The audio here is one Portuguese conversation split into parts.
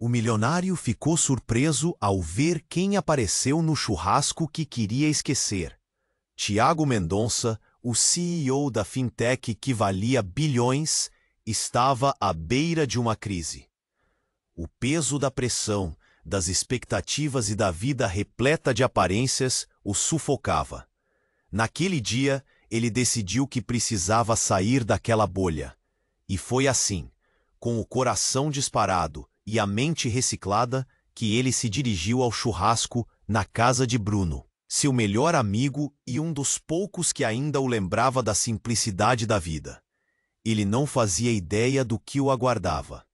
O milionário ficou surpreso ao ver quem apareceu no churrasco que queria esquecer. Tiago Mendonça, o CEO da fintech que valia bilhões, estava à beira de uma crise. O peso da pressão, das expectativas e da vida repleta de aparências o sufocava. Naquele dia, ele decidiu que precisava sair daquela bolha. E foi assim, com o coração disparado e a mente reciclada, que ele se dirigiu ao churrasco na casa de Bruno, seu melhor amigo e um dos poucos que ainda o lembrava da simplicidade da vida. Ele não fazia ideia do que o aguardava.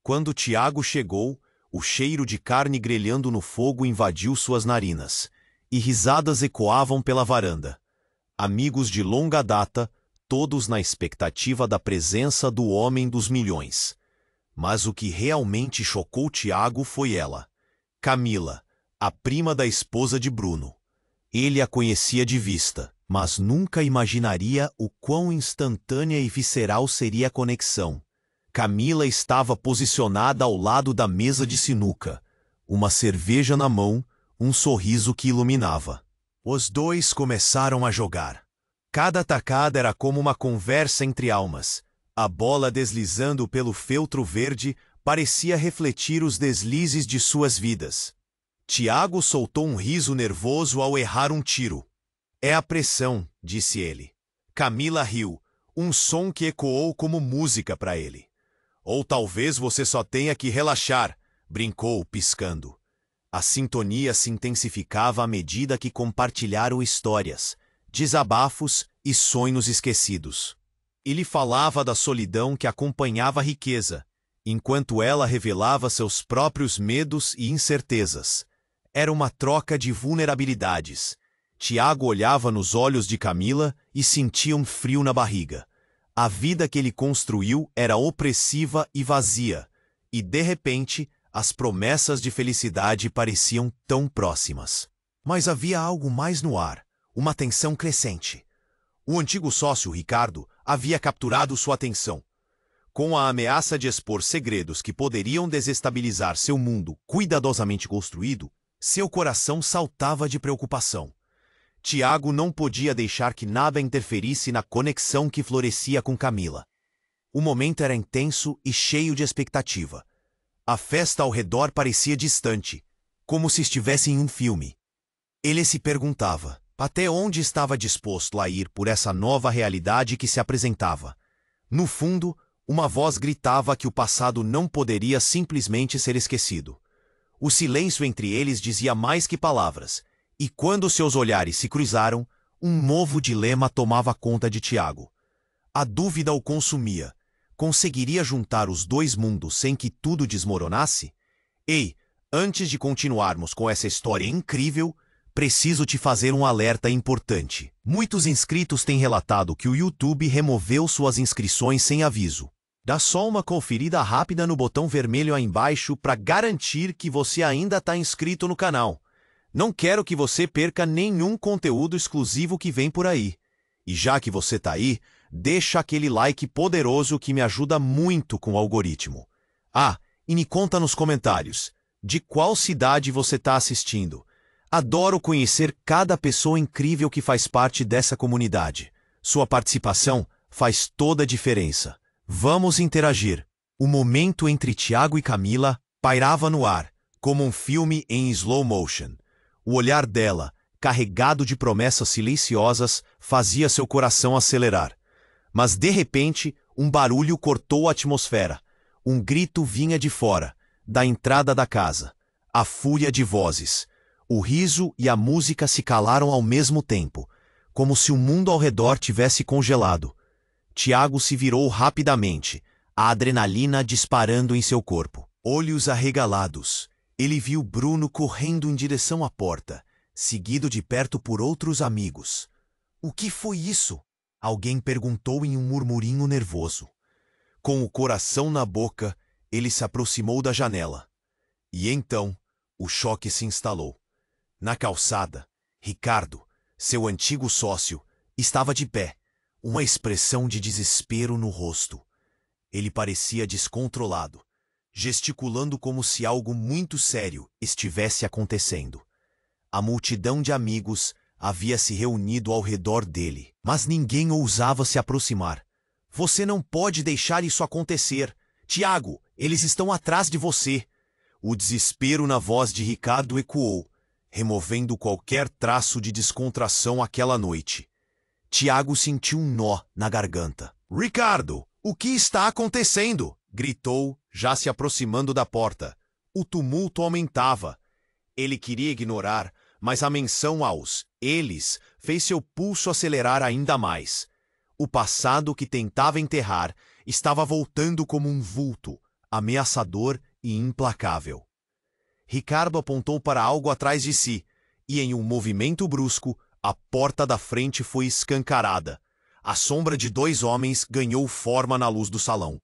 Quando Tiago chegou, o cheiro de carne grelhando no fogo invadiu suas narinas, e risadas ecoavam pela varanda. Amigos de longa data, todos na expectativa da presença do homem dos milhões. Mas o que realmente chocou Tiago foi ela, Camila, a prima da esposa de Bruno. Ele a conhecia de vista, mas nunca imaginaria o quão instantânea e visceral seria a conexão. Camila estava posicionada ao lado da mesa de sinuca, uma cerveja na mão, um sorriso que iluminava. Os dois começaram a jogar. Cada tacada era como uma conversa entre almas. A bola deslizando pelo feltro verde parecia refletir os deslizes de suas vidas. Tiago soltou um riso nervoso ao errar um tiro. É a pressão, disse ele. Camila riu, um som que ecoou como música para ele. Ou talvez você só tenha que relaxar, brincou, piscando. A sintonia se intensificava à medida que compartilharam histórias, desabafos e sonhos esquecidos. Ele falava da solidão que acompanhava a riqueza, enquanto ela revelava seus próprios medos e incertezas. Era uma troca de vulnerabilidades. Tiago olhava nos olhos de Camila e sentia um frio na barriga. A vida que ele construiu era opressiva e vazia, e de repente, as promessas de felicidade pareciam tão próximas. Mas havia algo mais no ar, uma tensão crescente. O antigo sócio, Ricardo, havia capturado sua atenção. Com a ameaça de expor segredos que poderiam desestabilizar seu mundo cuidadosamente construído, seu coração saltava de preocupação. Tiago não podia deixar que nada interferisse na conexão que florescia com Camila. O momento era intenso e cheio de expectativa. A festa ao redor parecia distante, como se estivesse em um filme. Ele se perguntava até onde estava disposto a ir por essa nova realidade que se apresentava. No fundo, uma voz gritava que o passado não poderia simplesmente ser esquecido. O silêncio entre eles dizia mais que palavras, e quando seus olhares se cruzaram, um novo dilema tomava conta de Tiago. A dúvida o consumia. Conseguiria juntar os dois mundos sem que tudo desmoronasse? Ei, antes de continuarmos com essa história incrível, preciso te fazer um alerta importante. Muitos inscritos têm relatado que o YouTube removeu suas inscrições sem aviso. Dá só uma conferida rápida no botão vermelho aí embaixo para garantir que você ainda está inscrito no canal. Não quero que você perca nenhum conteúdo exclusivo que vem por aí. E já que você está aí, deixa aquele like poderoso que me ajuda muito com o algoritmo. Ah, e me conta nos comentários, de qual cidade você está assistindo? Adoro conhecer cada pessoa incrível que faz parte dessa comunidade. Sua participação faz toda a diferença. Vamos interagir. O momento entre Tiago e Camila pairava no ar, como um filme em slow motion. O olhar dela, carregado de promessas silenciosas, fazia seu coração acelerar. Mas de repente, um barulho cortou a atmosfera. Um grito vinha de fora, da entrada da casa. A fúria de vozes. O riso e a música se calaram ao mesmo tempo, como se o mundo ao redor tivesse congelado. Tiago se virou rapidamente, a adrenalina disparando em seu corpo. Olhos arregalados, ele viu Bruno correndo em direção à porta, seguido de perto por outros amigos. O que foi isso? Alguém perguntou em um murmurinho nervoso. Com o coração na boca, ele se aproximou da janela. E então, o choque se instalou. Na calçada, Ricardo, seu antigo sócio, estava de pé, uma expressão de desespero no rosto. Ele parecia descontrolado. gesticulando como se algo muito sério estivesse acontecendo. A multidão de amigos havia se reunido ao redor dele, mas ninguém ousava se aproximar. Você não pode deixar isso acontecer. Tiago, eles estão atrás de você. O desespero na voz de Ricardo ecoou, removendo qualquer traço de descontração aquela noite. Tiago sentiu um nó na garganta. Ricardo, o que está acontecendo? Gritou, já se aproximando da porta. O tumulto aumentava. Ele queria ignorar, mas a menção aos eles fez seu pulso acelerar ainda mais. O passado que tentava enterrar estava voltando como um vulto, ameaçador e implacável. Ricardo apontou para algo atrás de si, e em um movimento brusco, a porta da frente foi escancarada. A sombra de dois homens ganhou forma na luz do salão.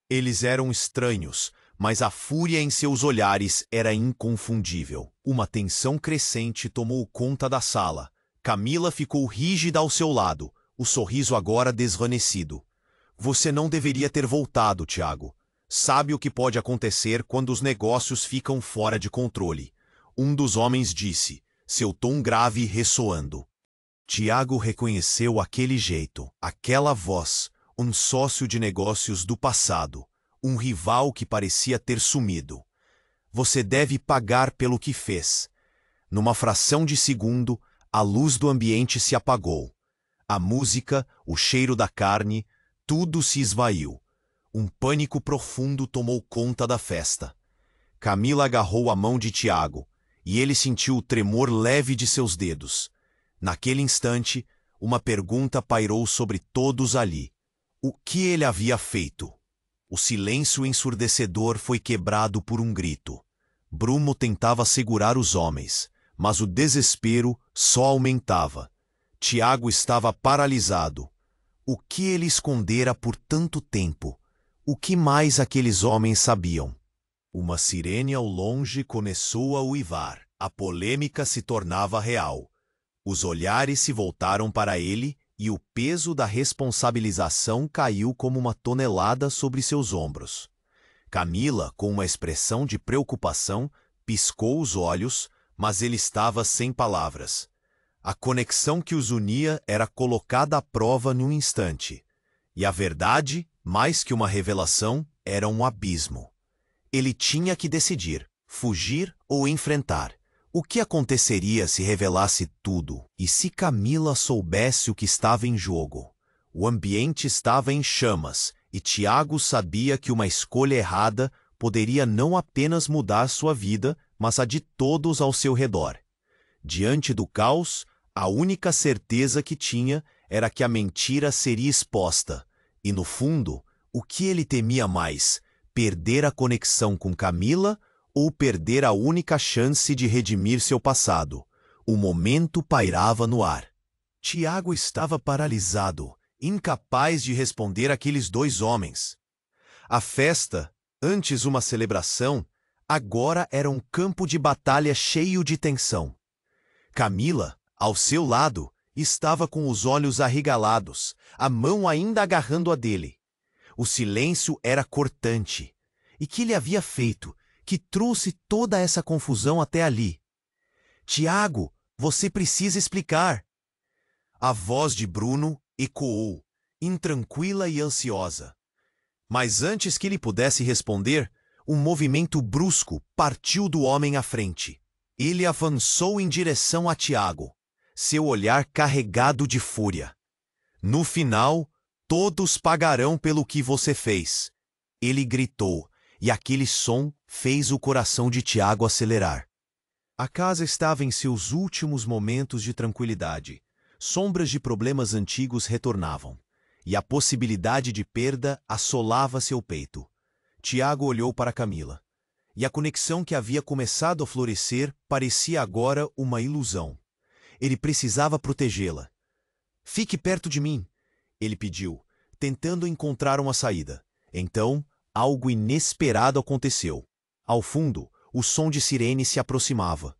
Eles eram estranhos, mas a fúria em seus olhares era inconfundível. Uma tensão crescente tomou conta da sala. Camila ficou rígida ao seu lado, o sorriso agora desvanecido. Você não deveria ter voltado, Tiago. Sabe o que pode acontecer quando os negócios ficam fora de controle. Um dos homens disse, seu tom grave ressoando. Tiago reconheceu aquele jeito, aquela voz, um sócio de negócios do passado, um rival que parecia ter sumido. Você deve pagar pelo que fez. Numa fração de segundo, a luz do ambiente se apagou. A música, o cheiro da carne, tudo se esvaiu. Um pânico profundo tomou conta da festa. Camila agarrou a mão de Tiago, e ele sentiu o tremor leve de seus dedos. Naquele instante, uma pergunta pairou sobre todos ali. O que ele havia feito? O silêncio ensurdecedor foi quebrado por um grito. Bruno tentava segurar os homens, mas o desespero só aumentava. Tiago estava paralisado. O que ele escondera por tanto tempo? O que mais aqueles homens sabiam? Uma sirene ao longe começou a uivar. A polêmica se tornava real. Os olhares se voltaram para ele e o peso da responsabilização caiu como uma tonelada sobre seus ombros. Camila, com uma expressão de preocupação, piscou os olhos, mas ele estava sem palavras. A conexão que os unia era colocada à prova num instante. E a verdade, mais que uma revelação, era um abismo. Ele tinha que decidir, fugir ou enfrentar. O que aconteceria se revelasse tudo? E se Camila soubesse o que estava em jogo? O ambiente estava em chamas, e Tiago sabia que uma escolha errada poderia não apenas mudar sua vida, mas a de todos ao seu redor. Diante do caos, a única certeza que tinha era que a mentira seria exposta. E no fundo, o que ele temia mais? Perder a conexão com Camila ou perder a única chance de redimir seu passado? O momento pairava no ar. Tiago estava paralisado, incapaz de responder àqueles dois homens. A festa, antes uma celebração, agora era um campo de batalha cheio de tensão. Camila, ao seu lado, estava com os olhos arregalados, a mão ainda agarrando a dele. O silêncio era cortante. E que lhe havia feito, que trouxe toda essa confusão até ali? Tiago, você precisa explicar. A voz de Bruno ecoou, intranquila e ansiosa. Mas antes que ele pudesse responder, um movimento brusco partiu do homem à frente. Ele avançou em direção a Tiago, seu olhar carregado de fúria. No final, todos pagarão pelo que você fez. Ele gritou, e aquele som fez o coração de Tiago acelerar. A casa estava em seus últimos momentos de tranquilidade. Sombras de problemas antigos retornavam, e a possibilidade de perda assolava seu peito. Tiago olhou para Camila, e a conexão que havia começado a florescer parecia agora uma ilusão. Ele precisava protegê-la. Fique perto de mim, ele pediu, tentando encontrar uma saída. Então, algo inesperado aconteceu. Ao fundo, o som de sirene se aproximava.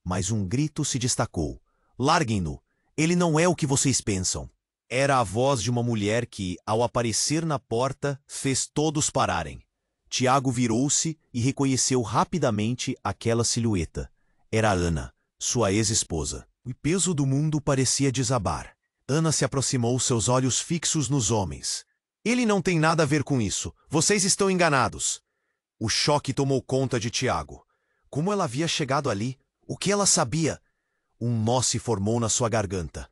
Mas um grito se destacou. Larguem-no! Ele não é o que vocês pensam. Era a voz de uma mulher que, ao aparecer na porta, fez todos pararem. Tiago virou-se e reconheceu rapidamente aquela silhueta. Era Ana, sua ex-esposa. O peso do mundo parecia desabar. Ana se aproximou, seus olhos fixos nos homens. Ele não tem nada a ver com isso. Vocês estão enganados. O choque tomou conta de Tiago. Como ela havia chegado ali? O que ela sabia? Um nó se formou na sua garganta.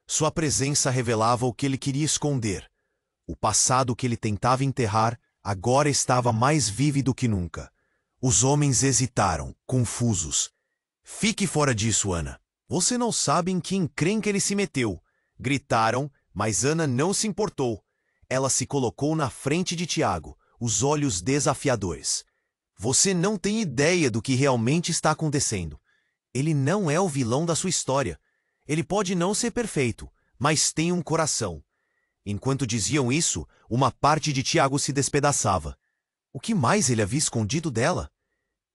Sua presença revelava o que ele queria esconder. O passado que ele tentava enterrar agora estava mais vívido que nunca. Os homens hesitaram, confusos. Fique fora disso, Ana. Você não sabe em que encrenca ele se meteu. Gritaram, mas Ana não se importou. Ela se colocou na frente de Tiago, os olhos desafiadores. Você não tem ideia do que realmente está acontecendo. Ele não é o vilão da sua história. Ele pode não ser perfeito, mas tem um coração. Enquanto diziam isso, uma parte de Tiago se despedaçava. O que mais ele havia escondido dela?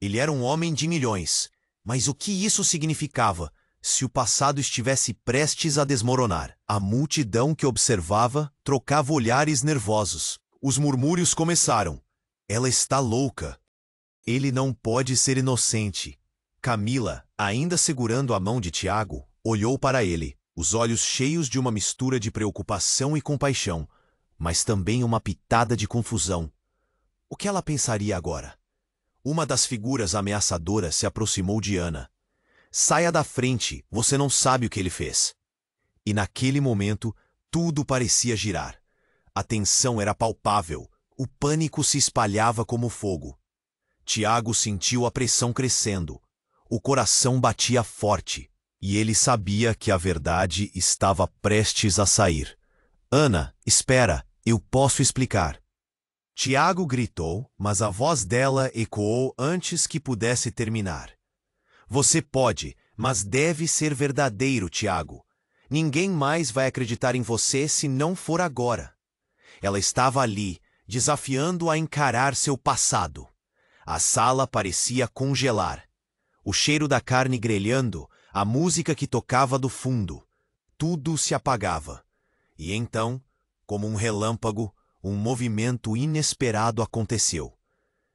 Ele era um homem de milhões. Mas o que isso significava se o passado estivesse prestes a desmoronar? A multidão que observava trocava olhares nervosos. Os murmúrios começaram. Ela está louca. Ele não pode ser inocente. Camila, ainda segurando a mão de Tiago, olhou para ele, os olhos cheios de uma mistura de preocupação e compaixão, mas também uma pitada de confusão. O que ela pensaria agora? Uma das figuras ameaçadoras se aproximou de Ana. Saia da frente, você não sabe o que ele fez. E naquele momento, tudo parecia girar. A tensão era palpável, o pânico se espalhava como fogo. Tiago sentiu a pressão crescendo. O coração batia forte, e ele sabia que a verdade estava prestes a sair. Ana, espera, eu posso explicar. Tiago gritou, mas a voz dela ecoou antes que pudesse terminar. Você pode, mas deve ser verdadeiro, Tiago. Ninguém mais vai acreditar em você se não for agora. Ela estava ali, desafiando-o a encarar seu passado. A sala parecia congelar. O cheiro da carne grelhando, a música que tocava do fundo. Tudo se apagava. E então, como um relâmpago, um movimento inesperado aconteceu.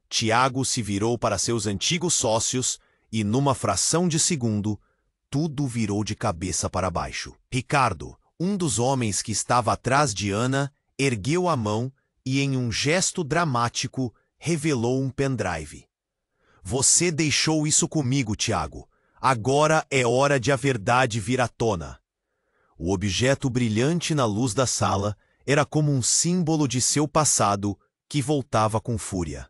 Tiago se virou para seus antigos sócios e, numa fração de segundo, tudo virou de cabeça para baixo. Ricardo, um dos homens que estava atrás de Ana, ergueu a mão e, em um gesto dramático, revelou um pendrive. Você deixou isso comigo, Tiago. Agora é hora de a verdade vir à tona. O objeto brilhante na luz da sala era como um símbolo de seu passado que voltava com fúria.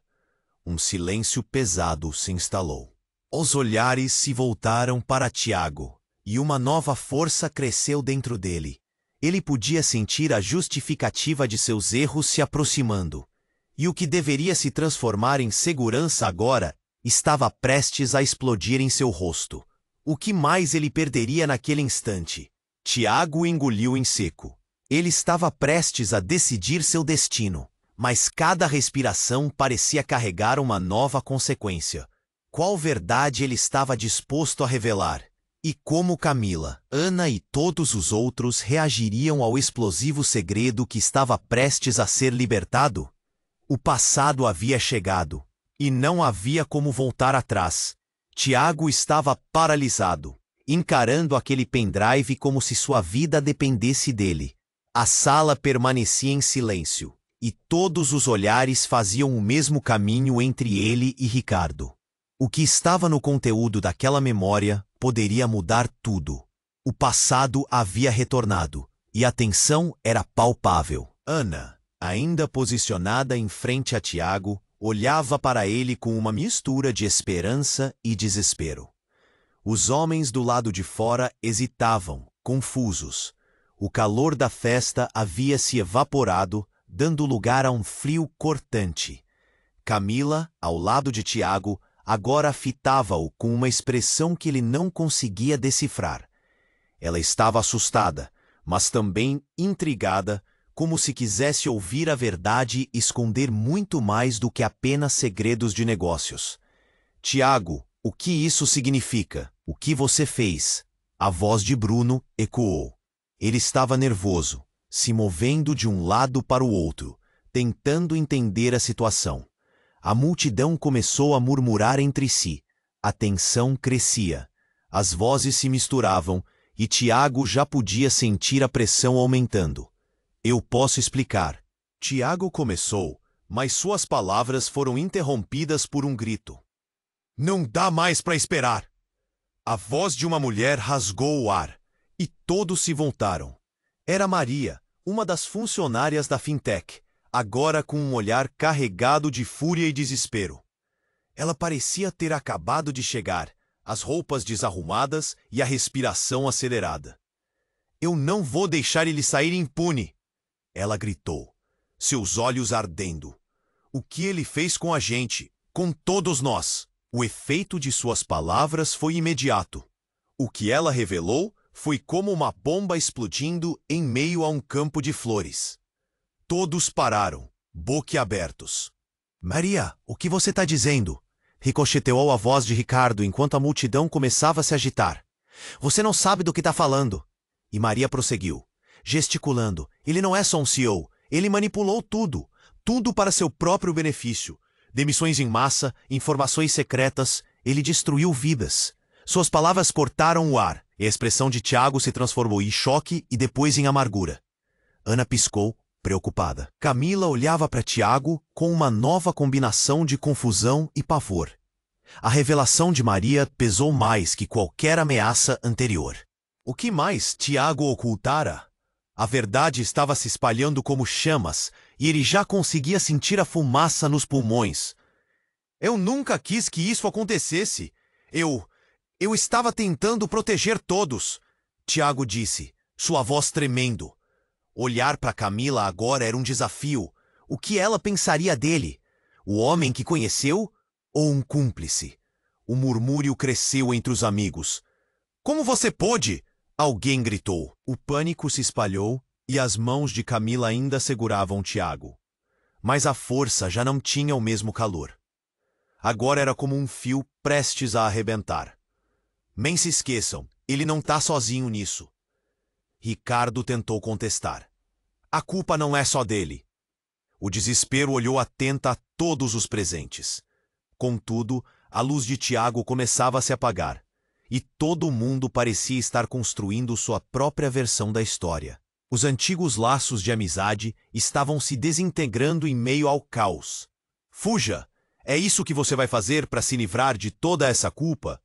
Um silêncio pesado se instalou. Os olhares se voltaram para Tiago, e uma nova força cresceu dentro dele. Ele podia sentir a justificativa de seus erros se aproximando. E o que deveria se transformar em segurança agora estava prestes a explodir em seu rosto. O que mais ele perderia naquele instante? Tiago engoliu em seco. Ele estava prestes a decidir seu destino, mas cada respiração parecia carregar uma nova consequência. Qual verdade ele estava disposto a revelar? E como Camila, Ana e todos os outros reagiriam ao explosivo segredo que estava prestes a ser libertado? O passado havia chegado, e não havia como voltar atrás. Tiago estava paralisado, encarando aquele pendrive como se sua vida dependesse dele. A sala permanecia em silêncio, e todos os olhares faziam o mesmo caminho entre ele e Ricardo. O que estava no conteúdo daquela memória poderia mudar tudo. O passado havia retornado, e a tensão era palpável. Ana, ainda posicionada em frente a Tiago, olhava para ele com uma mistura de esperança e desespero. Os homens do lado de fora hesitavam, confusos. O calor da festa havia se evaporado, dando lugar a um frio cortante. Camila, ao lado de Tiago, agora fitava-o com uma expressão que ele não conseguia decifrar. Ela estava assustada, mas também intrigada, como se quisesse ouvir a verdade e esconder muito mais do que apenas segredos de negócios. Tiago, o que isso significa? O que você fez? A voz de Bruno ecoou. Ele estava nervoso, se movendo de um lado para o outro, tentando entender a situação. A multidão começou a murmurar entre si. A tensão crescia. As vozes se misturavam e Tiago já podia sentir a pressão aumentando. Eu posso explicar. Tiago começou, mas suas palavras foram interrompidas por um grito. Não dá mais para esperar! A voz de uma mulher rasgou o ar, e todos se voltaram. Era Maria, uma das funcionárias da Fintech, agora com um olhar carregado de fúria e desespero. Ela parecia ter acabado de chegar, as roupas desarrumadas e a respiração acelerada. Eu não vou deixar ele sair impune! Ela gritou, seus olhos ardendo. O que ele fez com a gente, com todos nós? O efeito de suas palavras foi imediato. O que ela revelou foi como uma bomba explodindo em meio a um campo de flores. Todos pararam, boquiabertos. Maria, o que você está dizendo? Ricocheteou a voz de Ricardo enquanto a multidão começava a se agitar. Você não sabe do que está falando. E Maria prosseguiu, gesticulando. Ele não é só um CEO. Ele manipulou tudo. Tudo para seu próprio benefício. Demissões em massa, informações secretas. Ele destruiu vidas. Suas palavras cortaram o ar. E a expressão de Tiago se transformou em choque e depois em amargura. Ana piscou, preocupada. Camila olhava para Tiago com uma nova combinação de confusão e pavor. A revelação de Maria pesou mais que qualquer ameaça anterior. O que mais Tiago ocultara? A verdade estava se espalhando como chamas e ele já conseguia sentir a fumaça nos pulmões. Eu nunca quis que isso acontecesse. Eu estava tentando proteger todos, Tiago disse, sua voz tremendo. Olhar para Camila agora era um desafio. O que ela pensaria dele? O homem que conheceu ou um cúmplice? O murmúrio cresceu entre os amigos. Como você pôde? Alguém gritou. O pânico se espalhou e as mãos de Camila ainda seguravam Tiago. Mas a força já não tinha o mesmo calor. Agora era como um fio prestes a arrebentar. Nem se esqueçam, ele não está sozinho nisso. Ricardo tentou contestar. A culpa não é só dele. O desespero olhou atenta a todos os presentes. Contudo, a luz de Tiago começava a se apagar, e todo mundo parecia estar construindo sua própria versão da história. Os antigos laços de amizade estavam se desintegrando em meio ao caos. Fuja! É isso que você vai fazer para se livrar de toda essa culpa?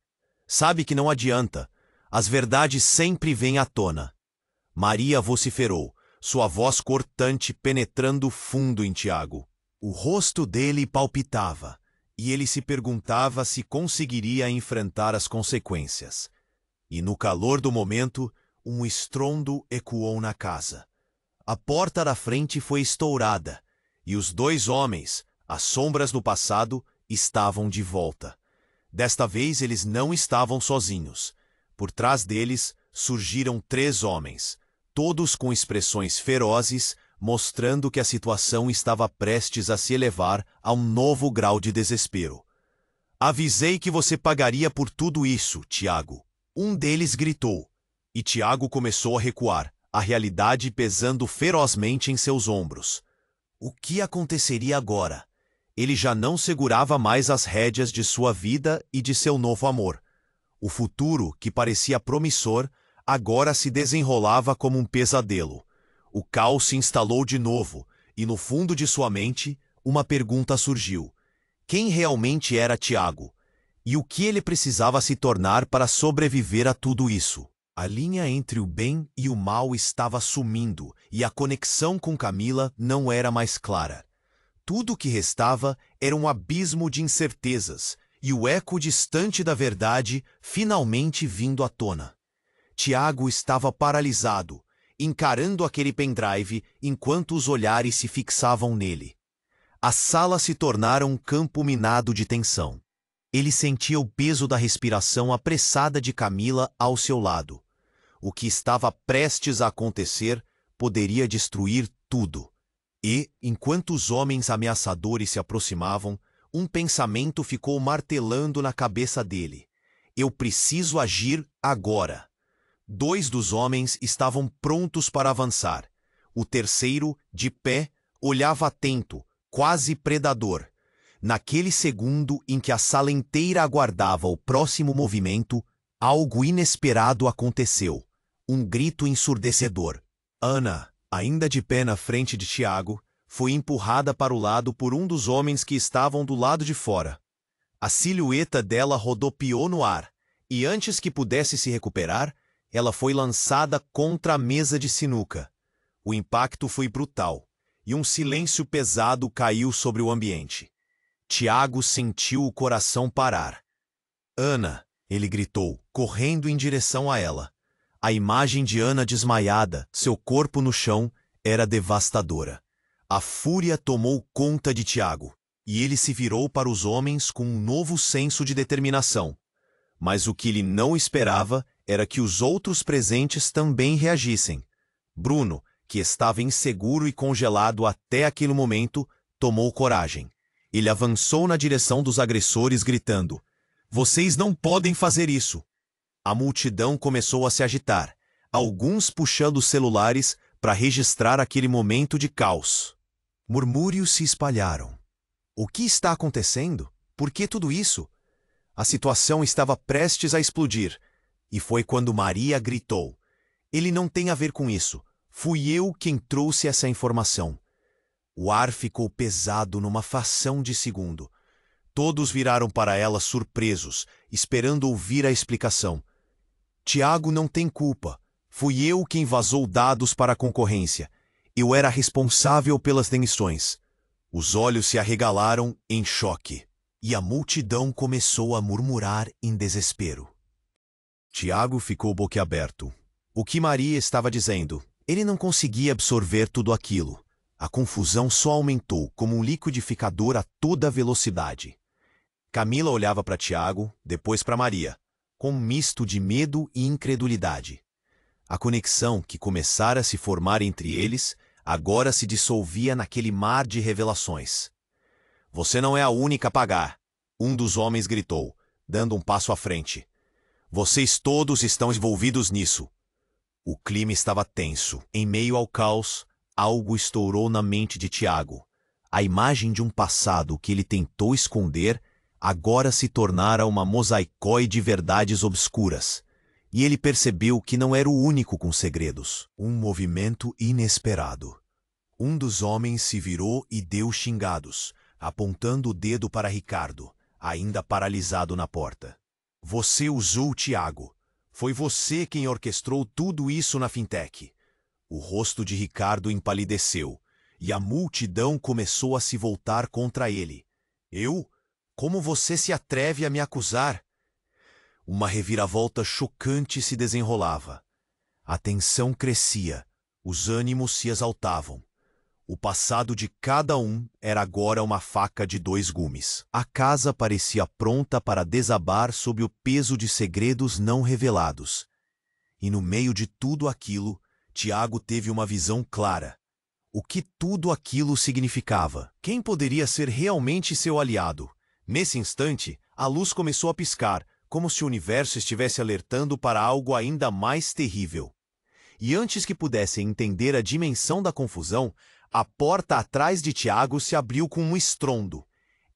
Sabe que não adianta. As verdades sempre vêm à tona. Maria vociferou, sua voz cortante penetrando fundo em Tiago. O rosto dele palpitava, e ele se perguntava se conseguiria enfrentar as consequências. E no calor do momento, um estrondo ecoou na casa. A porta da frente foi estourada, e os dois homens, as sombras no passado, estavam de volta. Desta vez eles não estavam sozinhos. Por trás deles surgiram 3 homens, todos com expressões ferozes, mostrando que a situação estava prestes a se elevar a um novo grau de desespero. Avisei que você pagaria por tudo isso, Tiago. Um deles gritou, e Tiago começou a recuar, a realidade pesando ferozmente em seus ombros. O que aconteceria agora? Ele já não segurava mais as rédeas de sua vida e de seu novo amor. O futuro, que parecia promissor, agora se desenrolava como um pesadelo. O caos se instalou de novo, e no fundo de sua mente, uma pergunta surgiu. Quem realmente era Tiago? E o que ele precisava se tornar para sobreviver a tudo isso? A linha entre o bem e o mal estava sumindo, e a conexão com Camila não era mais clara. Tudo o que restava era um abismo de incertezas, e o eco distante da verdade finalmente vindo à tona. Tiago estava paralisado, encarando aquele pendrive enquanto os olhares se fixavam nele. A sala se tornara um campo minado de tensão. Ele sentia o peso da respiração apressada de Camila ao seu lado. O que estava prestes a acontecer poderia destruir tudo. E, enquanto os homens ameaçadores se aproximavam, um pensamento ficou martelando na cabeça dele. Eu preciso agir agora. 2 dos homens estavam prontos para avançar. O terceiro, de pé, olhava atento, quase predador. Naquele segundo em que a sala inteira aguardava o próximo movimento, algo inesperado aconteceu. Um grito ensurdecedor. Ana, ainda de pé na frente de Tiago, foi empurrada para o lado por um dos homens que estavam do lado de fora. A silhueta dela rodopiou no ar, e antes que pudesse se recuperar, ela foi lançada contra a mesa de sinuca. O impacto foi brutal, e um silêncio pesado caiu sobre o ambiente. Tiago sentiu o coração parar. Ana, ele gritou, correndo em direção a ela. A imagem de Ana desmaiada, seu corpo no chão, era devastadora. A fúria tomou conta de Tiago, e ele se virou para os homens com um novo senso de determinação. Mas o que ele não esperava era que os outros presentes também reagissem. Bruno, que estava inseguro e congelado até aquele momento, tomou coragem. Ele avançou na direção dos agressores, gritando: "Vocês não podem fazer isso!" A multidão começou a se agitar, alguns puxando os celulares para registrar aquele momento de caos. Murmúrios se espalharam. O que está acontecendo? Por que tudo isso? A situação estava prestes a explodir, e foi quando Maria gritou: "Ele não tem a ver com isso. Fui eu quem trouxe essa informação." O ar ficou pesado numa fração de segundo. Todos viraram para ela surpresos, esperando ouvir a explicação. "Tiago não tem culpa. Fui eu quem vazou dados para a concorrência. Eu era responsável pelas demissões." Os olhos se arregalaram em choque, e a multidão começou a murmurar em desespero. Tiago ficou boquiaberto. O que Maria estava dizendo? Ele não conseguia absorver tudo aquilo. A confusão só aumentou como um liquidificador a toda velocidade. Camila olhava para Tiago, depois para Maria, com um misto de medo e incredulidade. A conexão que começara a se formar entre eles agora se dissolvia naquele mar de revelações. "Você não é a única a pagar", um dos homens gritou, dando um passo à frente. "Vocês todos estão envolvidos nisso." O clima estava tenso. Em meio ao caos, algo estourou na mente de Tiago. A imagem de um passado que ele tentou esconder agora se tornara uma mosaicóide de verdades obscuras. E ele percebeu que não era o único com segredos. Um movimento inesperado. Um dos homens se virou e deu xingados, apontando o dedo para Ricardo, ainda paralisado na porta. "Você usou o Tiago. Foi você quem orquestrou tudo isso na fintech." O rosto de Ricardo empalideceu, e a multidão começou a se voltar contra ele. "Eu? Como você se atreve a me acusar?" Uma reviravolta chocante se desenrolava. A tensão crescia, os ânimos se exaltavam. O passado de cada um era agora uma faca de dois gumes. A casa parecia pronta para desabar sob o peso de segredos não revelados. E no meio de tudo aquilo, Tiago teve uma visão clara. O que tudo aquilo significava? Quem poderia ser realmente seu aliado? Nesse instante, a luz começou a piscar, como se o universo estivesse alertando para algo ainda mais terrível. E antes que pudessem entender a dimensão da confusão, a porta atrás de Tiago se abriu com um estrondo.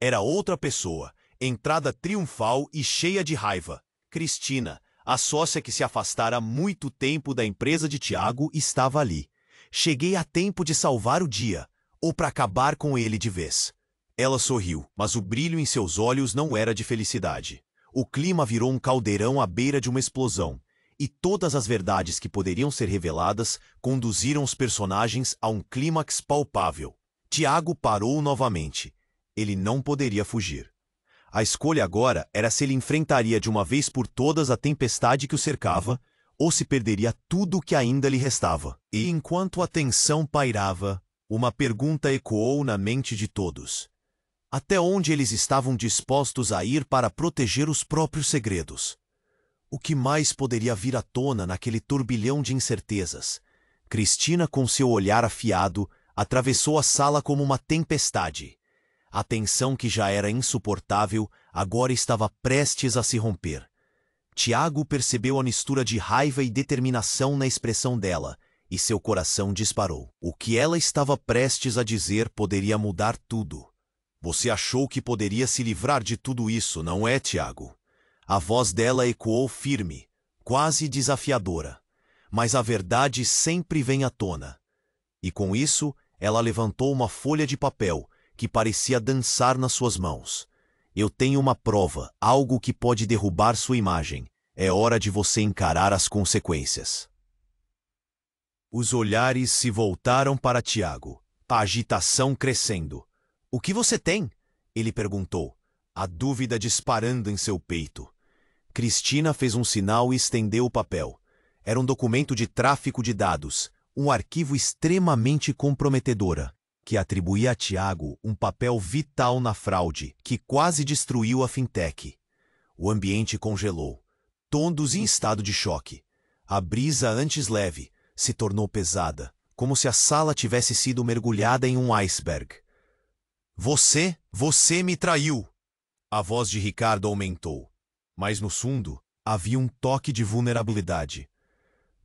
Era outra pessoa, entrada triunfal e cheia de raiva. Cristina, a sócia que se afastara há muito tempo da empresa de Tiago, estava ali. "Cheguei a tempo de salvar o dia, ou para acabar com ele de vez." Ela sorriu, mas o brilho em seus olhos não era de felicidade. O clima virou um caldeirão à beira de uma explosão, e todas as verdades que poderiam ser reveladas conduziram os personagens a um clímax palpável. Tiago parou novamente. Ele não poderia fugir. A escolha agora era se ele enfrentaria de uma vez por todas a tempestade que o cercava, ou se perderia tudo o que ainda lhe restava. E enquanto a tensão pairava, uma pergunta ecoou na mente de todos. Até onde eles estavam dispostos a ir para proteger os próprios segredos? O que mais poderia vir à tona naquele turbilhão de incertezas? Cristina, com seu olhar afiado, atravessou a sala como uma tempestade. A tensão que já era insuportável agora estava prestes a se romper. Tiago percebeu a mistura de raiva e determinação na expressão dela, e seu coração disparou. O que ela estava prestes a dizer poderia mudar tudo. Você achou que poderia se livrar de tudo isso, não é, Tiago? A voz dela ecoou firme, quase desafiadora. Mas a verdade sempre vem à tona. E com isso, ela levantou uma folha de papel que parecia dançar nas suas mãos. Eu tenho uma prova, algo que pode derrubar sua imagem. É hora de você encarar as consequências. Os olhares se voltaram para Tiago, a agitação crescendo. O que você tem? Ele perguntou, a dúvida disparando em seu peito. Cristina fez um sinal e estendeu o papel. Era um documento de tráfico de dados, um arquivo extremamente comprometedora, que atribuía a Tiago um papel vital na fraude que quase destruiu a fintech. O ambiente congelou, todos em estado de choque. A brisa antes leve se tornou pesada, como se a sala tivesse sido mergulhada em um iceberg. Você me traiu! A voz de Ricardo aumentou, mas no fundo havia um toque de vulnerabilidade.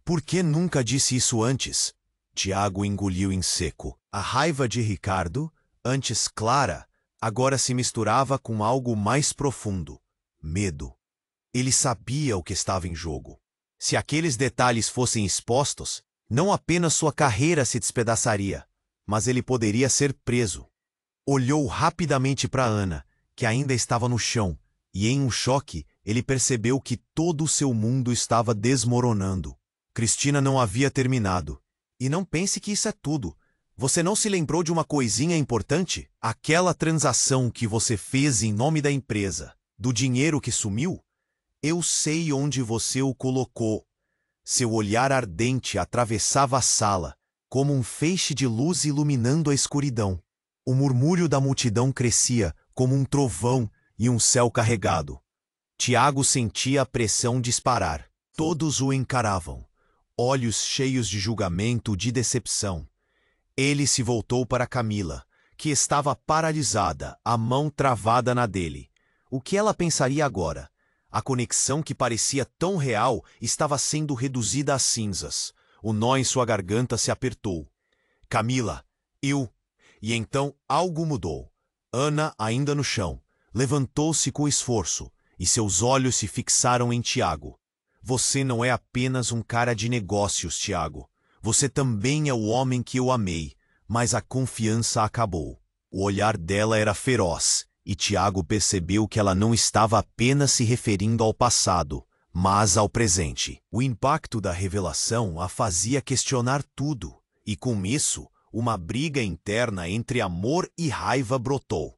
Por que nunca disse isso antes? Tiago engoliu em seco. A raiva de Ricardo, antes clara, agora se misturava com algo mais profundo: medo. Ele sabia o que estava em jogo. Se aqueles detalhes fossem expostos, não apenas sua carreira se despedaçaria, mas ele poderia ser preso. Olhou rapidamente para Ana, que ainda estava no chão, e em um choque ele percebeu que todo o seu mundo estava desmoronando. Cristina não havia terminado. E não pense que isso é tudo. Você não se lembrou de uma coisinha importante? Aquela transação que você fez em nome da empresa, do dinheiro que sumiu? Eu sei onde você o colocou. Seu olhar ardente atravessava a sala, como um feixe de luz iluminando a escuridão. O murmúrio da multidão crescia, como um trovão e um céu carregado. Tiago sentia a pressão disparar. Todos o encaravam, olhos cheios de julgamento, de decepção. Ele se voltou para Camila, que estava paralisada, a mão travada na dele. O que ela pensaria agora? A conexão que parecia tão real estava sendo reduzida a cinzas. O nó em sua garganta se apertou. Camila, E então algo mudou. Ana, ainda no chão, levantou-se com esforço, e seus olhos se fixaram em Tiago. Você não é apenas um cara de negócios, Tiago. Você também é o homem que eu amei, mas a confiança acabou. O olhar dela era feroz, e Tiago percebeu que ela não estava apenas se referindo ao passado, mas ao presente. O impacto da revelação a fazia questionar tudo, e com isso, uma briga interna entre amor e raiva brotou.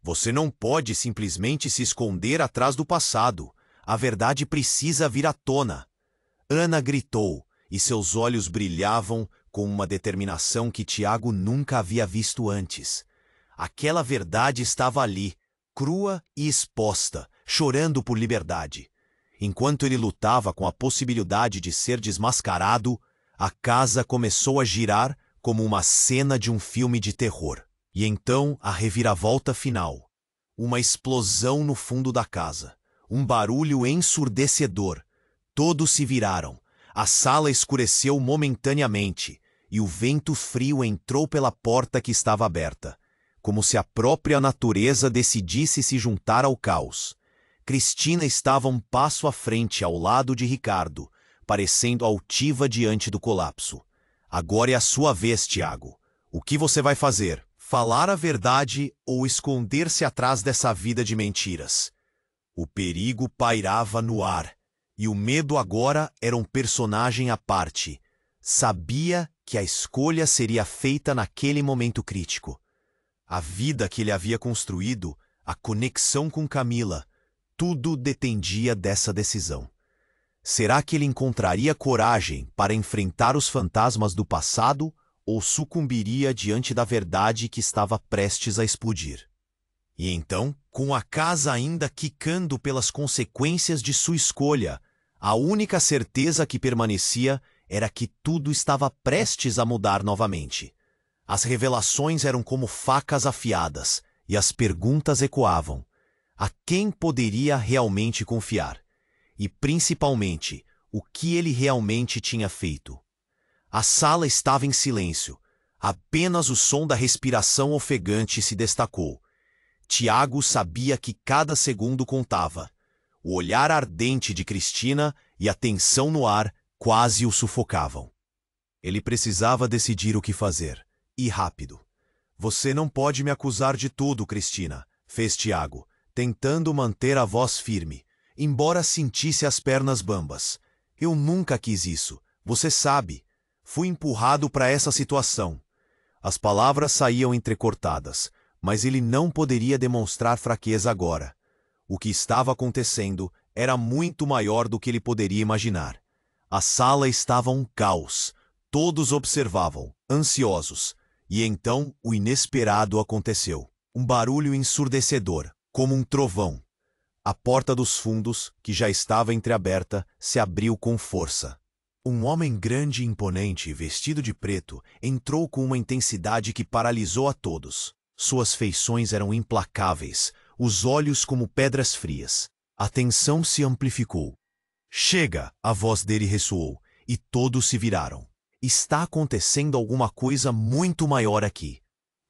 Você não pode simplesmente se esconder atrás do passado. A verdade precisa vir à tona. Ana gritou, e seus olhos brilhavam com uma determinação que Tiago nunca havia visto antes. Aquela verdade estava ali, crua e exposta, chorando por liberdade. Enquanto ele lutava com a possibilidade de ser desmascarado, a casa começou a girar como uma cena de um filme de terror. E então a reviravolta final. Uma explosão no fundo da casa. Um barulho ensurdecedor. Todos se viraram. A sala escureceu momentaneamente, e o vento frio entrou pela porta que estava aberta, como se a própria natureza decidisse se juntar ao caos. Cristina estava um passo à frente ao lado de Ricardo, parecendo altiva diante do colapso. Agora é a sua vez, Tiago. O que você vai fazer? Falar a verdade ou esconder-se atrás dessa vida de mentiras? O perigo pairava no ar, e o medo agora era um personagem à parte. Sabia que a escolha seria feita naquele momento crítico. A vida que ele havia construído, a conexão com Camila, tudo dependia dessa decisão. Será que ele encontraria coragem para enfrentar os fantasmas do passado ou sucumbiria diante da verdade que estava prestes a explodir? E então, com a casa ainda quicando pelas consequências de sua escolha, a única certeza que permanecia era que tudo estava prestes a mudar novamente. As revelações eram como facas afiadas, e as perguntas ecoavam. A quem poderia realmente confiar? E, principalmente, o que ele realmente tinha feito? A sala estava em silêncio. Apenas o som da respiração ofegante se destacou, Tiago sabia que cada segundo contava. O olhar ardente de Cristina e a tensão no ar quase o sufocavam. Ele precisava decidir o que fazer, e rápido. Você não pode me acusar de tudo, Cristina, fez Tiago, tentando manter a voz firme, embora sentisse as pernas bambas. Eu nunca quis isso, você sabe. Fui empurrado para essa situação. As palavras saíam entrecortadas, mas ele não poderia demonstrar fraqueza agora. O que estava acontecendo era muito maior do que ele poderia imaginar. A sala estava um caos. Todos observavam, ansiosos. E então o inesperado aconteceu. Um barulho ensurdecedor, como um trovão. A porta dos fundos, que já estava entreaberta, se abriu com força. Um homem grande e imponente, vestido de preto, entrou com uma intensidade que paralisou a todos. Suas feições eram implacáveis, os olhos como pedras frias. A tensão se amplificou. Chega! A voz dele ressoou, e todos se viraram. Está acontecendo alguma coisa muito maior aqui.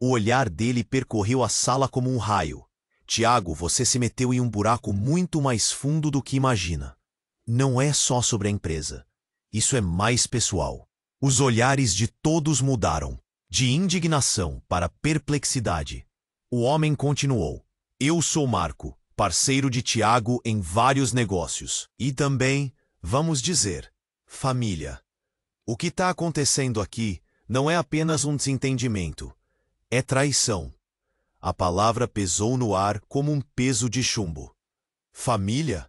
O olhar dele percorreu a sala como um raio. Tiago, você se meteu em um buraco muito mais fundo do que imagina. Não é só sobre a empresa. Isso é mais pessoal. Os olhares de todos mudaram, de indignação para perplexidade. O homem continuou. Eu sou Marco, parceiro de Tiago em vários negócios. E também, vamos dizer, família. O que está acontecendo aqui não é apenas um desentendimento. É traição. A palavra pesou no ar como um peso de chumbo. Família?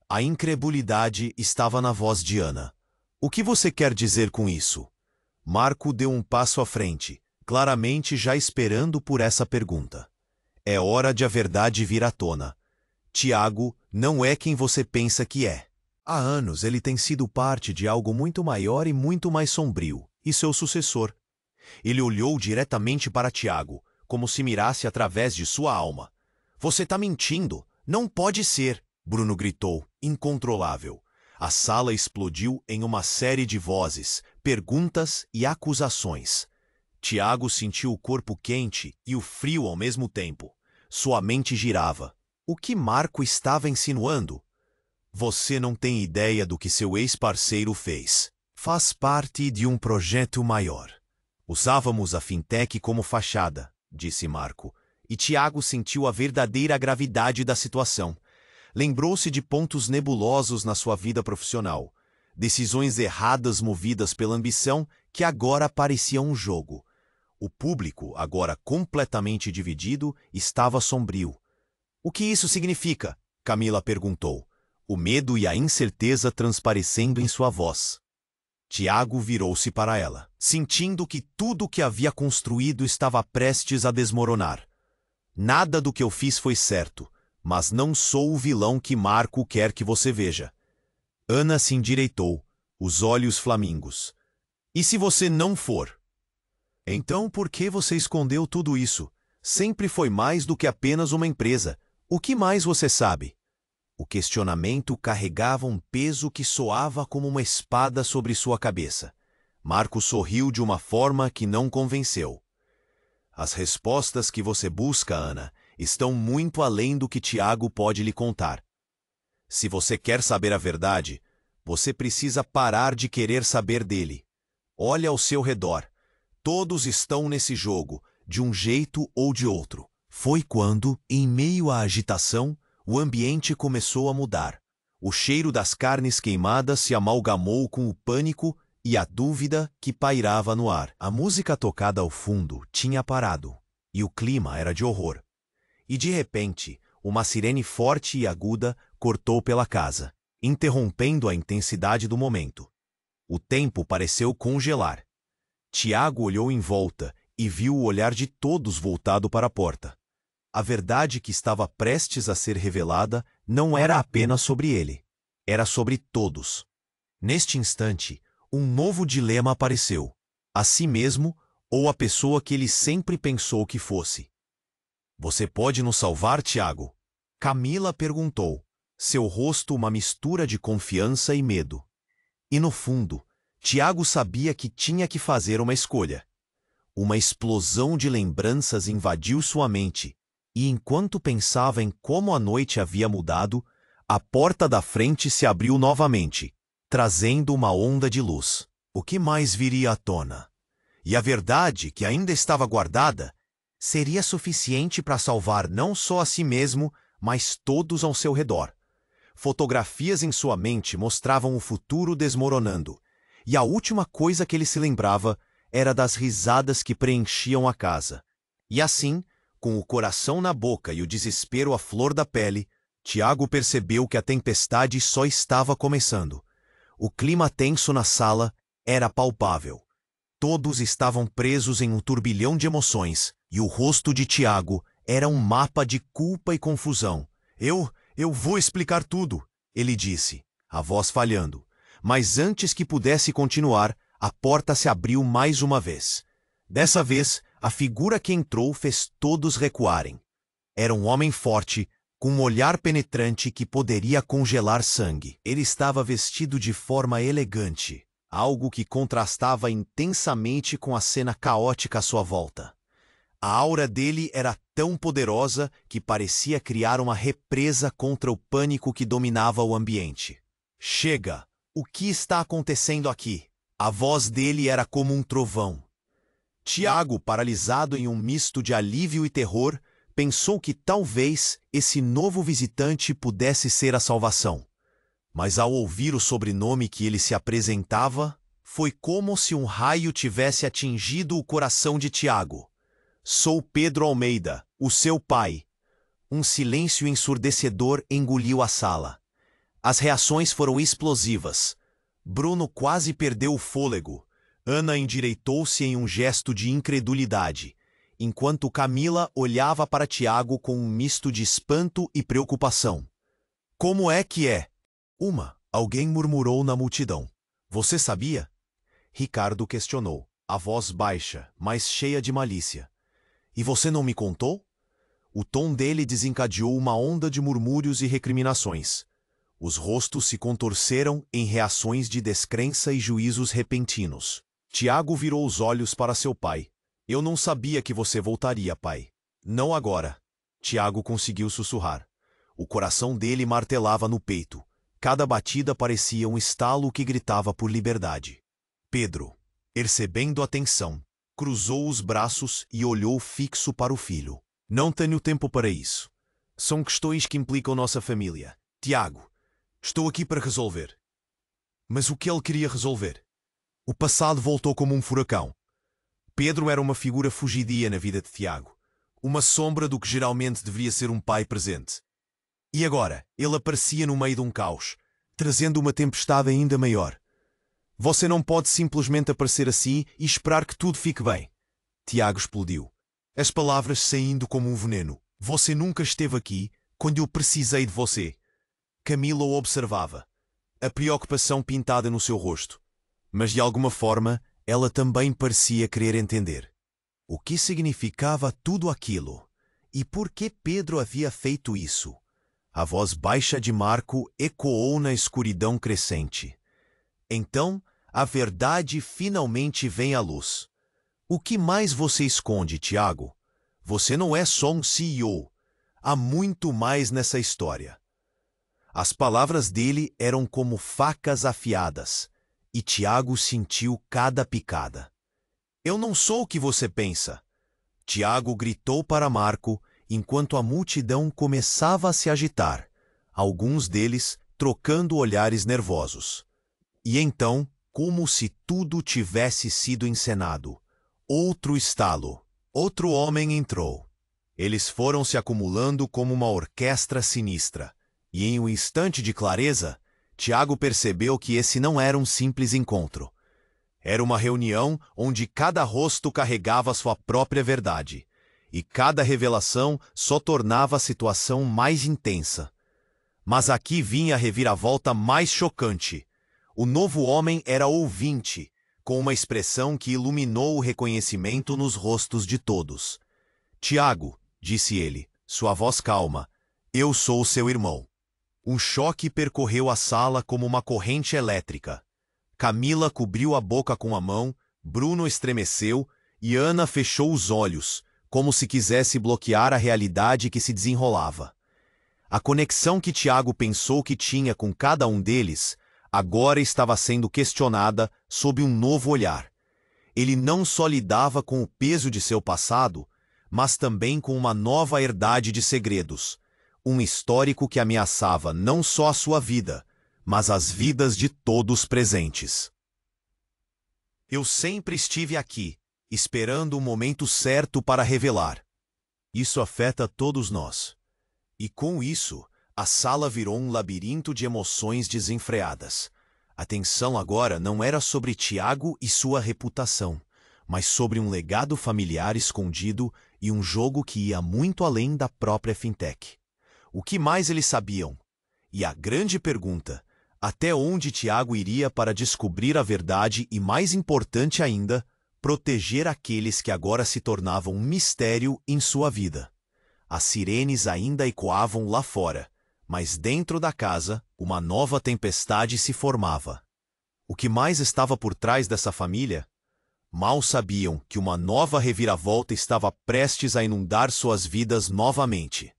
A incredulidade estava na voz de Ana. O que você quer dizer com isso? Marco deu um passo à frente, claramente já esperando por essa pergunta. É hora de a verdade vir à tona. Tiago não é quem você pensa que é. Há anos ele tem sido parte de algo muito maior e muito mais sombrio, e seu sucessor. Ele olhou diretamente para Tiago, como se mirasse através de sua alma. Você está mentindo! Não pode ser! Bruno gritou, incontrolável. A sala explodiu em uma série de vozes, perguntas e acusações. Tiago sentiu o corpo quente e o frio ao mesmo tempo. Sua mente girava. O que Marco estava insinuando? Você não tem ideia do que seu ex-parceiro fez. Faz parte de um projeto maior. Usávamos a fintech como fachada, disse Marco, e Tiago sentiu a verdadeira gravidade da situação. Lembrou-se de pontos nebulosos na sua vida profissional, decisões erradas movidas pela ambição que agora pareciam um jogo. O público, agora completamente dividido, estava sombrio. O que isso significa? Camila perguntou, o medo e a incerteza transparecendo em sua voz. Tiago virou-se para ela, sentindo que tudo o que havia construído estava prestes a desmoronar. Nada do que eu fiz foi certo. Mas não sou o vilão que Marco quer que você veja. Ana se endireitou, os olhos flamingos. E se você não for? Então por que você escondeu tudo isso? Sempre foi mais do que apenas uma empresa. O que mais você sabe? O questionamento carregava um peso que soava como uma espada sobre sua cabeça. Marco sorriu de uma forma que não convenceu. As respostas que você busca, Ana, estão muito além do que Tiago pode lhe contar. Se você quer saber a verdade, você precisa parar de querer saber dele. Olhe ao seu redor. Todos estão nesse jogo, de um jeito ou de outro. Foi quando, em meio à agitação, o ambiente começou a mudar. O cheiro das carnes queimadas se amalgamou com o pânico e a dúvida que pairava no ar. A música tocada ao fundo tinha parado, e o clima era de horror. E de repente, uma sirene forte e aguda cortou pela casa, interrompendo a intensidade do momento. O tempo pareceu congelar. Tiago olhou em volta e viu o olhar de todos voltado para a porta. A verdade que estava prestes a ser revelada não era apenas sobre ele. Era sobre todos. Neste instante, um novo dilema apareceu. A si mesmo ou a pessoa que ele sempre pensou que fosse. Você pode nos salvar, Tiago? Camila perguntou, seu rosto uma mistura de confiança e medo. E no fundo, Tiago sabia que tinha que fazer uma escolha. Uma explosão de lembranças invadiu sua mente. E enquanto pensava em como a noite havia mudado, a porta da frente se abriu novamente, trazendo uma onda de luz. O que mais viria à tona? E a verdade, que ainda estava guardada, seria suficiente para salvar não só a si mesmo, mas todos ao seu redor. Fotografias em sua mente mostravam o futuro desmoronando, e a última coisa que ele se lembrava era das risadas que preenchiam a casa. E assim, com o coração na boca e o desespero à flor da pele, Tiago percebeu que a tempestade só estava começando. O clima tenso na sala era palpável. Todos estavam presos em um turbilhão de emoções, e o rosto de Tiago era um mapa de culpa e confusão. Eu vou explicar tudo, ele disse, a voz falhando. Mas antes que pudesse continuar, a porta se abriu mais uma vez. Dessa vez, a figura que entrou fez todos recuarem. Era um homem forte, com um olhar penetrante que poderia congelar sangue. Ele estava vestido de forma elegante, algo que contrastava intensamente com a cena caótica à sua volta. A aura dele era tão poderosa que parecia criar uma represa contra o pânico que dominava o ambiente. Chega! O que está acontecendo aqui? A voz dele era como um trovão. Tiago, paralisado em um misto de alívio e terror, pensou que talvez esse novo visitante pudesse ser a salvação. Mas ao ouvir o sobrenome que ele se apresentava, foi como se um raio tivesse atingido o coração de Tiago. Sou Pedro Almeida, o seu pai. Um silêncio ensurdecedor engoliu a sala. As reações foram explosivas. Bruno quase perdeu o fôlego. Ana endireitou-se em um gesto de incredulidade, enquanto Camila olhava para Tiago com um misto de espanto e preocupação. Como é que é? Alguém murmurou na multidão. Você sabia? Ricardo questionou, a voz baixa, mas cheia de malícia. E você não me contou? O tom dele desencadeou uma onda de murmúrios e recriminações. Os rostos se contorceram em reações de descrença e juízos repentinos. Tiago virou os olhos para seu pai. Eu não sabia que você voltaria, pai. Não agora. Tiago conseguiu sussurrar. O coração dele martelava no peito. Cada batida parecia um estalo que gritava por liberdade. Pedro, percebendo a tensão, cruzou os braços e olhou fixo para o filho. Não tenho tempo para isso. São questões que implicam nossa família. Tiago, estou aqui para resolver. Mas o que ele queria resolver? O passado voltou como um furacão. Pedro era uma figura fugidia na vida de Tiago. Uma sombra do que geralmente deveria ser um pai presente. E agora, ele aparecia no meio de um caos, trazendo uma tempestade ainda maior. Você não pode simplesmente aparecer assim e esperar que tudo fique bem. Tiago explodiu. As palavras saindo como um veneno. Você nunca esteve aqui quando eu precisei de você. Camila o observava, a preocupação pintada no seu rosto. Mas de alguma forma, ela também parecia querer entender. O que significava tudo aquilo? E por que Pedro havia feito isso? A voz baixa de Marco ecoou na escuridão crescente. Então, a verdade finalmente vem à luz. O que mais você esconde, Tiago? Você não é só um CEO. Há muito mais nessa história. As palavras dele eram como facas afiadas, e Tiago sentiu cada picada. Eu não sou o que você pensa. Tiago gritou para Marco, enquanto a multidão começava a se agitar, alguns deles trocando olhares nervosos. E então, como se tudo tivesse sido encenado, outro estalo, outro homem entrou. Eles foram se acumulando como uma orquestra sinistra, e em um instante de clareza, Tiago percebeu que esse não era um simples encontro. Era uma reunião onde cada rosto carregava sua própria verdade, e cada revelação só tornava a situação mais intensa. Mas aqui vinha a reviravolta mais chocante. O novo homem era ouvinte, com uma expressão que iluminou o reconhecimento nos rostos de todos. Tiago, disse ele, sua voz calma, eu sou seu irmão. Um choque percorreu a sala como uma corrente elétrica. Camila cobriu a boca com a mão, Bruno estremeceu e Ana fechou os olhos, como se quisesse bloquear a realidade que se desenrolava. A conexão que Tiago pensou que tinha com cada um deles agora estava sendo questionada sob um novo olhar. Ele não só lidava com o peso de seu passado, mas também com uma nova herdade de segredos, um histórico que ameaçava não só a sua vida, mas as vidas de todos presentes. Eu sempre estive aqui, esperando o momento certo para revelar. Isso afeta todos nós. E com isso, a sala virou um labirinto de emoções desenfreadas. A tensão agora não era sobre Tiago e sua reputação, mas sobre um legado familiar escondido e um jogo que ia muito além da própria fintech. O que mais eles sabiam? E a grande pergunta: até onde Tiago iria para descobrir a verdade e, mais importante ainda, proteger aqueles que agora se tornavam um mistério em sua vida? As sirenes ainda ecoavam lá fora, mas dentro da casa, uma nova tempestade se formava. O que mais estava por trás dessa família? Mal sabiam que uma nova reviravolta estava prestes a inundar suas vidas novamente.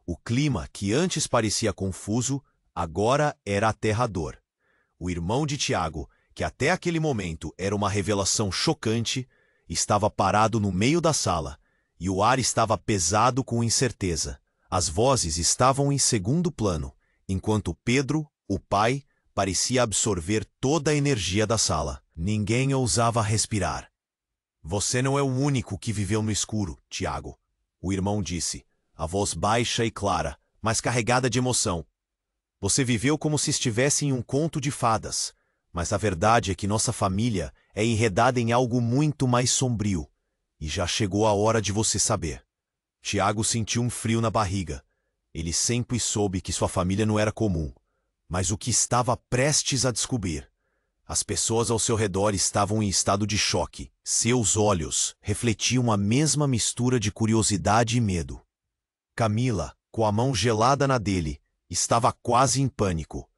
O clima, que antes parecia confuso, agora era aterrador. O irmão de Tiago, que até aquele momento era uma revelação chocante, estava parado no meio da sala, e o ar estava pesado com incerteza. As vozes estavam em segundo plano, enquanto Pedro, o pai, parecia absorver toda a energia da sala. Ninguém ousava respirar. Você não é o único que viveu no escuro, Tiago, o irmão disse, a voz baixa e clara, mas carregada de emoção. Você viveu como se estivesse em um conto de fadas, mas a verdade é que nossa família é enredada em algo muito mais sombrio, e já chegou a hora de você saber. Tiago sentiu um frio na barriga. Ele sempre soube que sua família não era comum, mas o que estava prestes a descobrir? As pessoas ao seu redor estavam em estado de choque. Seus olhos refletiam a mesma mistura de curiosidade e medo. Camila, com a mão gelada na dele, estava quase em pânico.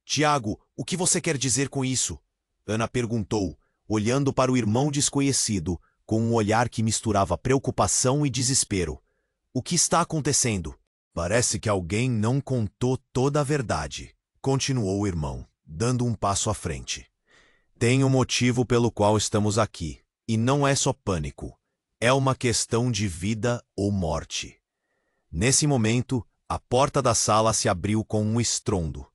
Tiago, o que você quer dizer com isso? Ana perguntou, olhando para o irmão desconhecido, com um olhar que misturava preocupação e desespero. O que está acontecendo? Parece que alguém não contou toda a verdade, continuou o irmão, dando um passo à frente. Tem um motivo pelo qual estamos aqui, e não é só pânico. É uma questão de vida ou morte. Nesse momento, a porta da sala se abriu com um estrondo.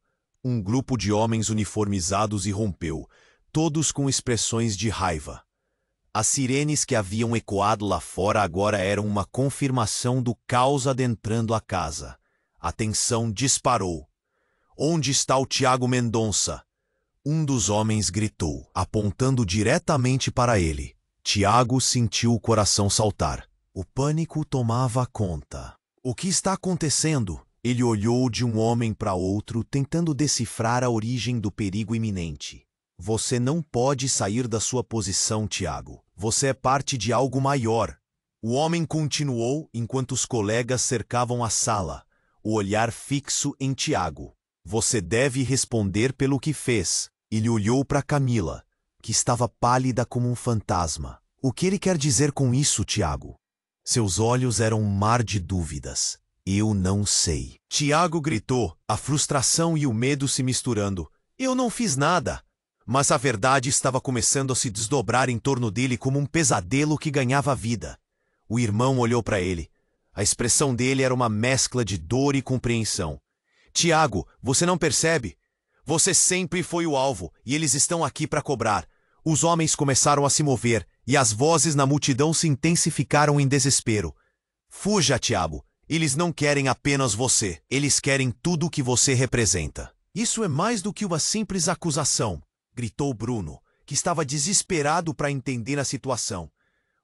Um grupo de homens uniformizados irrompeu, todos com expressões de raiva. As sirenes que haviam ecoado lá fora agora eram uma confirmação do caos adentrando a casa. A tensão disparou. Onde está o Tiago Mendonça? Um dos homens gritou, apontando diretamente para ele. Tiago sentiu o coração saltar. O pânico tomava conta. O que está acontecendo? Ele olhou de um homem para outro, tentando decifrar a origem do perigo iminente. Você não pode sair da sua posição, Tiago. Você é parte de algo maior. O homem continuou enquanto os colegas cercavam a sala, o olhar fixo em Tiago. Você deve responder pelo que fez. Ele olhou para Camila, que estava pálida como um fantasma. O que ele quer dizer com isso, Tiago? Seus olhos eram um mar de dúvidas. Eu não sei. Tiago gritou, a frustração e o medo se misturando. Eu não fiz nada. Mas a verdade estava começando a se desdobrar em torno dele como um pesadelo que ganhava vida. O irmão olhou para ele. A expressão dele era uma mescla de dor e compreensão. Tiago, você não percebe? Você sempre foi o alvo, e eles estão aqui para cobrar. Os homens começaram a se mover, e as vozes na multidão se intensificaram em desespero. Fuja, Tiago. Eles não querem apenas você. Eles querem tudo o que você representa. Isso é mais do que uma simples acusação, gritou Bruno, que estava desesperado para entender a situação.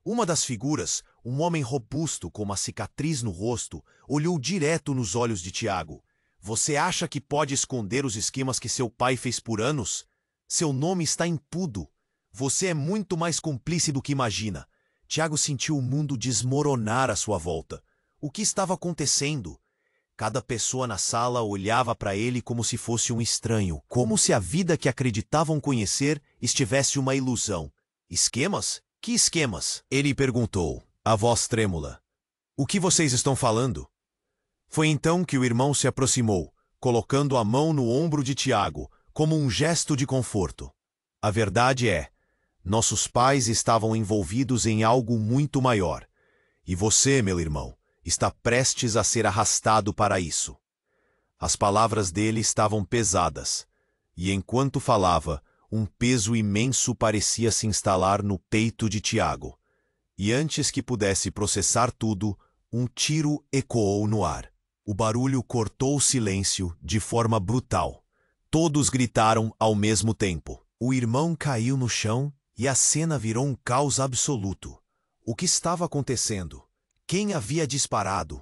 Uma das figuras, um homem robusto com uma cicatriz no rosto, olhou direto nos olhos de Tiago. Você acha que pode esconder os esquemas que seu pai fez por anos? Seu nome está impudo. Você é muito mais cúmplice do que imagina. Tiago sentiu o mundo desmoronar à sua volta. O que estava acontecendo? Cada pessoa na sala olhava para ele como se fosse um estranho, como se a vida que acreditavam conhecer estivesse uma ilusão. Esquemas? Que esquemas? Ele perguntou. a voz trêmula. O que vocês estão falando? Foi então que o irmão se aproximou, colocando a mão no ombro de Tiago, como um gesto de conforto. A verdade é, nossos pais estavam envolvidos em algo muito maior. E você, meu irmão, está prestes a ser arrastado para isso. As palavras dele estavam pesadas, e enquanto falava, um peso imenso parecia se instalar no peito de Tiago. E antes que pudesse processar tudo, um tiro ecoou no ar. O barulho cortou o silêncio de forma brutal. Todos gritaram ao mesmo tempo. O irmão caiu no chão e a cena virou um caos absoluto. O que estava acontecendo? Quem havia disparado?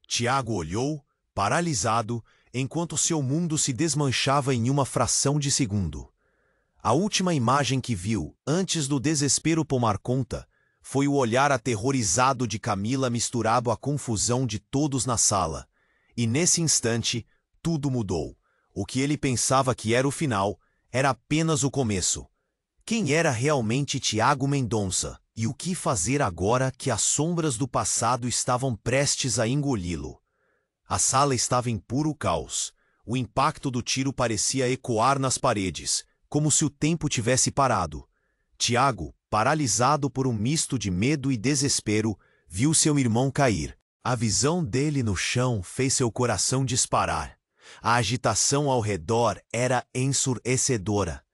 Tiago olhou, paralisado, enquanto seu mundo se desmanchava em uma fração de segundo. A última imagem que viu, antes do desespero tomar conta, foi o olhar aterrorizado de Camila misturado à confusão de todos na sala. E nesse instante, tudo mudou. O que ele pensava que era o final, era apenas o começo. Quem era realmente Tiago Mendonça? E o que fazer agora que as sombras do passado estavam prestes a engoli-lo? A sala estava em puro caos. O impacto do tiro parecia ecoar nas paredes, como se o tempo tivesse parado. Tiago, paralisado por um misto de medo e desespero, viu seu irmão cair. A visão dele no chão fez seu coração disparar. A agitação ao redor era ensurdecedora.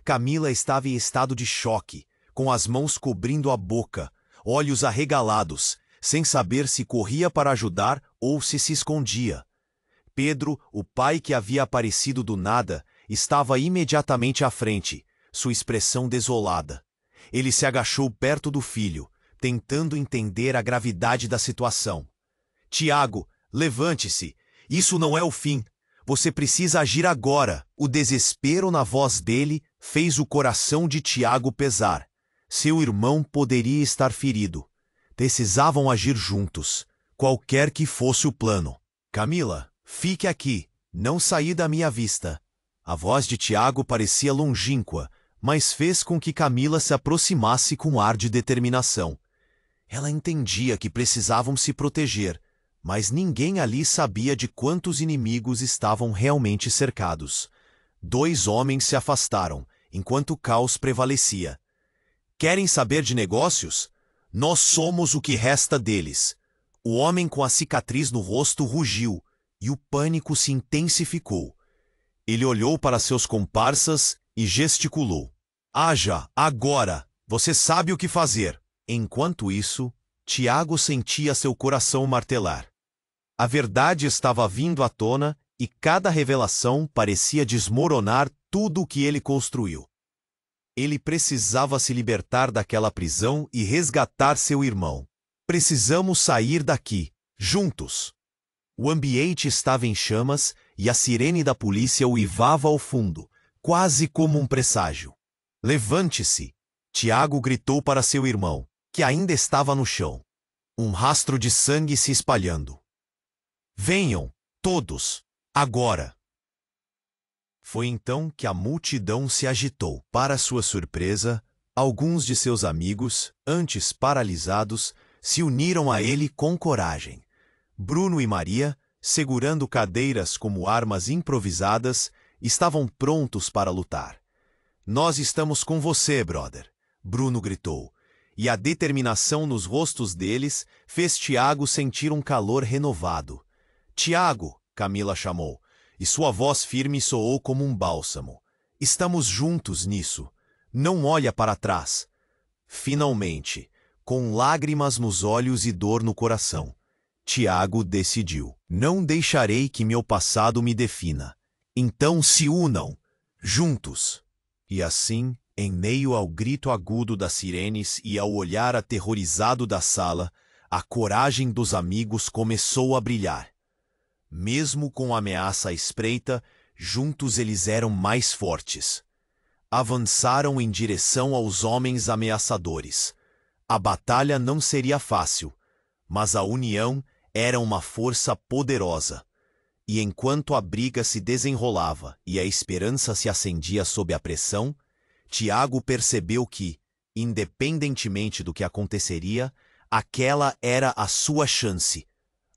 Camila estava em estado de choque, com as mãos cobrindo a boca, olhos arregalados, sem saber se corria para ajudar ou se escondia. Pedro, o pai que havia aparecido do nada, estava imediatamente à frente, sua expressão desolada. Ele se agachou perto do filho, tentando entender a gravidade da situação. Tiago, levante-se. Isso não é o fim. Você precisa agir agora. O desespero na voz dele fez o coração de Tiago pesar. Seu irmão poderia estar ferido. Precisavam agir juntos, qualquer que fosse o plano. Camila, fique aqui. Não saí da minha vista. A voz de Tiago parecia longínqua, mas fez com que Camila se aproximasse com ar de determinação. Ela entendia que precisavam se proteger, mas ninguém ali sabia de quantos inimigos estavam realmente cercados. 2 homens se afastaram, enquanto o caos prevalecia. Querem saber de negócios? Nós somos o que resta deles. O homem com a cicatriz no rosto rugiu, e o pânico se intensificou. Ele olhou para seus comparsas e gesticulou. Haja, agora! Você sabe o que fazer! Enquanto isso, Tiago sentia seu coração martelar. A verdade estava vindo à tona e cada revelação parecia desmoronar tudo o que ele construiu. Ele precisava se libertar daquela prisão e resgatar seu irmão. Precisamos sair daqui, juntos. O ambiente estava em chamas e a sirene da polícia uivava ao fundo, quase como um presságio. Levante-se! Tiago gritou para seu irmão, que ainda estava no chão. Um rastro de sangue se espalhando. Venham, todos, agora! Foi então que a multidão se agitou. Para sua surpresa, alguns de seus amigos, antes paralisados, se uniram a ele com coragem. Bruno e Maria, segurando cadeiras como armas improvisadas, estavam prontos para lutar. Nós estamos com você, brother, Bruno gritou, e a determinação nos rostos deles fez Tiago sentir um calor renovado. Tiago, Camila chamou, e sua voz firme soou como um bálsamo. Estamos juntos nisso. Não olha para trás. Finalmente, com lágrimas nos olhos e dor no coração, Tiago decidiu. Não deixarei que meu passado me defina. Então se unam, juntos. E assim, em meio ao grito agudo das sirenes e ao olhar aterrorizado da sala, a coragem dos amigos começou a brilhar. Mesmo com a ameaça à espreita, juntos eles eram mais fortes. Avançaram em direção aos homens ameaçadores. A batalha não seria fácil, mas a união era uma força poderosa. E enquanto a briga se desenrolava e a esperança se acendia sob a pressão, Tiago percebeu que, independentemente do que aconteceria, Aquela era a sua chance.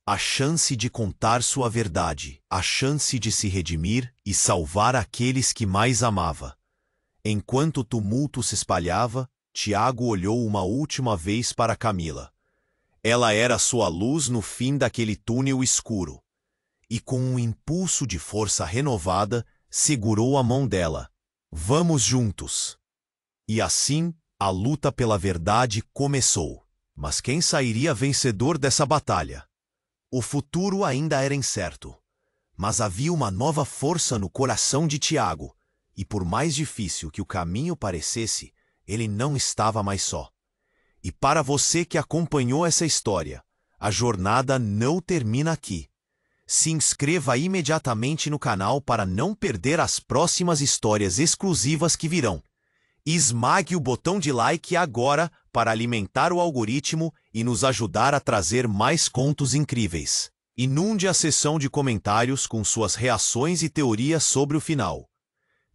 A chance de contar sua verdade, a chance de se redimir e salvar aqueles que mais amava. Enquanto o tumulto se espalhava, Tiago olhou uma última vez para Camila. Ela era sua luz no fim daquele túnel escuro. E com um impulso de força renovada, segurou a mão dela. Vamos juntos. E assim, a luta pela verdade começou. Mas quem sairia vencedor dessa batalha? O futuro ainda era incerto. Mas havia uma nova força no coração de Tiago. E por mais difícil que o caminho parecesse, ele não estava mais só. E para você que acompanhou essa história, a jornada não termina aqui. Se inscreva imediatamente no canal para não perder as próximas histórias exclusivas que virão. Esmague o botão de like agora para alimentar o algoritmo e nos ajudar a trazer mais contos incríveis. Inunde a seção de comentários com suas reações e teorias sobre o final.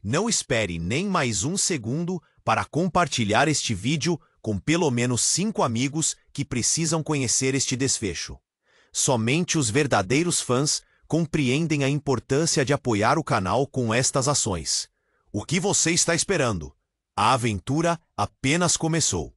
Não espere nem mais um segundo para compartilhar este vídeo com pelo menos 5 amigos que precisam conhecer este desfecho. Somente os verdadeiros fãs compreendem a importância de apoiar o canal com estas ações. O que você está esperando? A aventura apenas começou.